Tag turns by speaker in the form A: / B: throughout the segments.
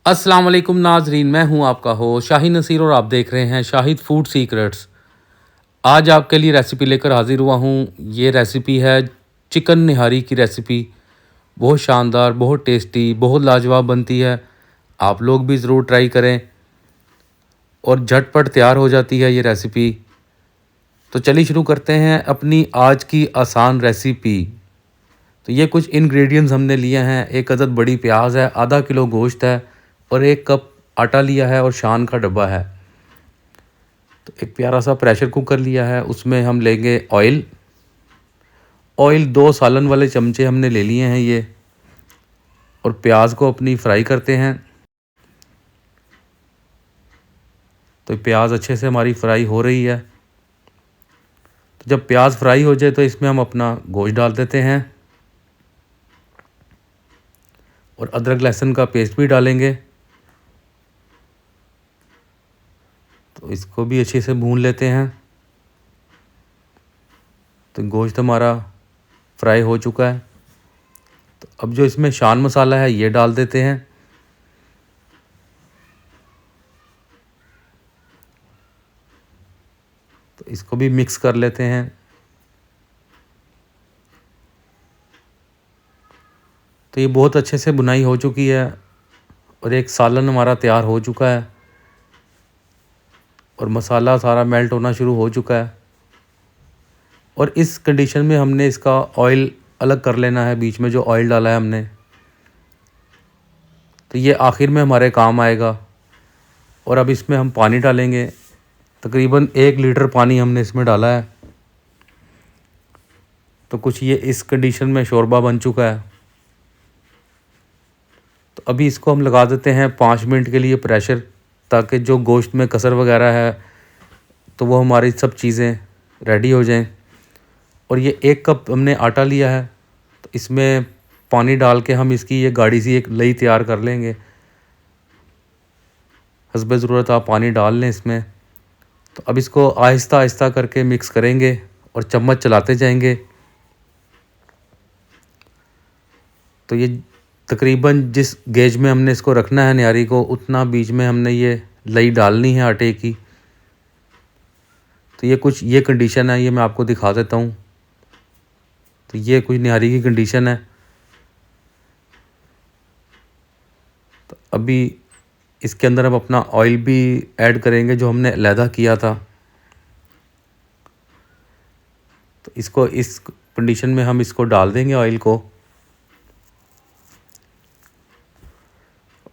A: अस्सलाम वालेकुम नाजरीन, मैं हूं आपका होस्ट शाहिद नसीर और आप देख रहे हैं शाहिद फूड सीक्रेट्स। आज आपके लिए रेसिपी लेकर हाजिर हुआ हूं। ये रेसिपी है चिकन निहारी की रेसिपी। बहुत शानदार, बहुत टेस्टी, बहुत लाजवाब बनती है। आप लोग भी ज़रूर ट्राई करें और झटपट तैयार हो जाती है ये रेसिपी। तो चलिए शुरू करते हैं अपनी आज की आसान रेसिपी। तो ये कुछ इंग्रेडिएंट्स हमने लिए हैं। एक अदद बड़ी प्याज है, आधा किलो गोश्त है और 1 कप आटा लिया है और शान का डब्बा है। तो एक प्यारा सा प्रेशर कुकर लिया है, उसमें हम लेंगे ऑयल। 2 सालन वाले चमचे हमने ले लिए हैं ये। और प्याज को अपनी फ्राई करते हैं। तो प्याज अच्छे से हमारी फ्राई हो रही है। तो जब प्याज फ्राई हो जाए तो इसमें हम अपना गोश्त डाल देते हैं और अदरक लहसुन का पेस्ट भी डालेंगे। तो इसको भी अच्छे से भून लेते हैं। तो गोश्त हमारा फ्राई हो चुका है। तो अब जो इसमें शान मसाला है ये डाल देते हैं। तो इसको भी मिक्स कर लेते हैं। तो ये बहुत अच्छे से बुनाई हो चुकी है और एक सालन हमारा तैयार हो चुका है और मसाला सारा मेल्ट होना शुरू हो चुका है। और इस कंडीशन में हमने इसका ऑयल अलग कर लेना है, बीच में जो ऑयल डाला है हमने। तो ये आखिर में हमारे काम आएगा। और अब इसमें हम पानी डालेंगे। तकरीबन 1 लीटर पानी हमने इसमें डाला है। तो कुछ ये इस कंडीशन में शोरबा बन चुका है। तो अभी इसको हम लगा देते हैं 5 मिनट के लिए प्रेशर, ताकि जो गोश्त में कसर वगैरह है तो वो हमारी सब चीज़ें रेडी हो जाएं। और ये 1 कप हमने आटा लिया है। तो इसमें पानी डाल के हम इसकी ये गाढ़ी सी एक लई तैयार कर लेंगे। हस्ब ज़रूरत आप पानी डाल लें इसमें। तो अब इसको आहिस्ता आहिस्ता करके मिक्स करेंगे और चम्मच चलाते जाएंगे। तो ये तकरीबन जिस गेज में हमने इसको रखना है निहारी को, उतना बीच में हमने ये लई डालनी है आटे की। तो ये कुछ ये कंडीशन है, ये मैं आपको दिखा देता हूँ। तो ये कुछ निहारी की कंडीशन है। तो अभी इसके अंदर हम अपना ऑयल भी ऐड करेंगे जो हमने अलहदा किया था। तो इसको इस कंडीशन में हम इसको डाल देंगे ऑयल को।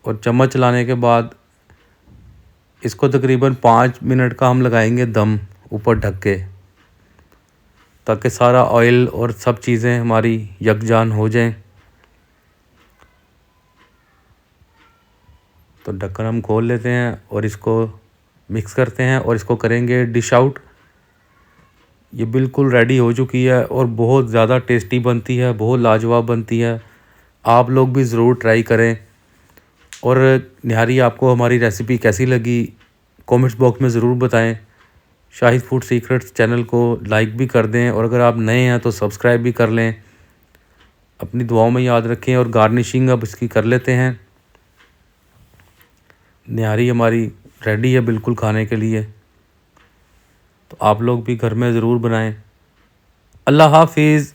A: और चम्मच चलाने के बाद इसको तकरीबन 5 मिनट का हम लगाएंगे दम ऊपर ढक के, ताकि सारा ऑयल और सब चीज़ें हमारी यकजान हो जाएं। तो ढक्कन हम खोल लेते हैं और इसको मिक्स करते हैं और इसको करेंगे डिश आउट। ये बिल्कुल रेडी हो चुकी है और बहुत ज़्यादा टेस्टी बनती है, बहुत लाजवाब बनती है। आप लोग भी ज़रूर ट्राई करें। और निहारी आपको हमारी रेसिपी कैसी लगी कमेंट्स बॉक्स में ज़रूर बताएं। शाहिद फूड सीक्रेट्स चैनल को लाइक भी कर दें और अगर आप नए हैं तो सब्सक्राइब भी कर लें। अपनी दुआओं में याद रखें। और गार्निशिंग अब इसकी कर लेते हैं। निहारी हमारी रेडी है बिल्कुल खाने के लिए। तो आप लोग भी घर में ज़रूर बनाएं। अल्लाह हाफिज़।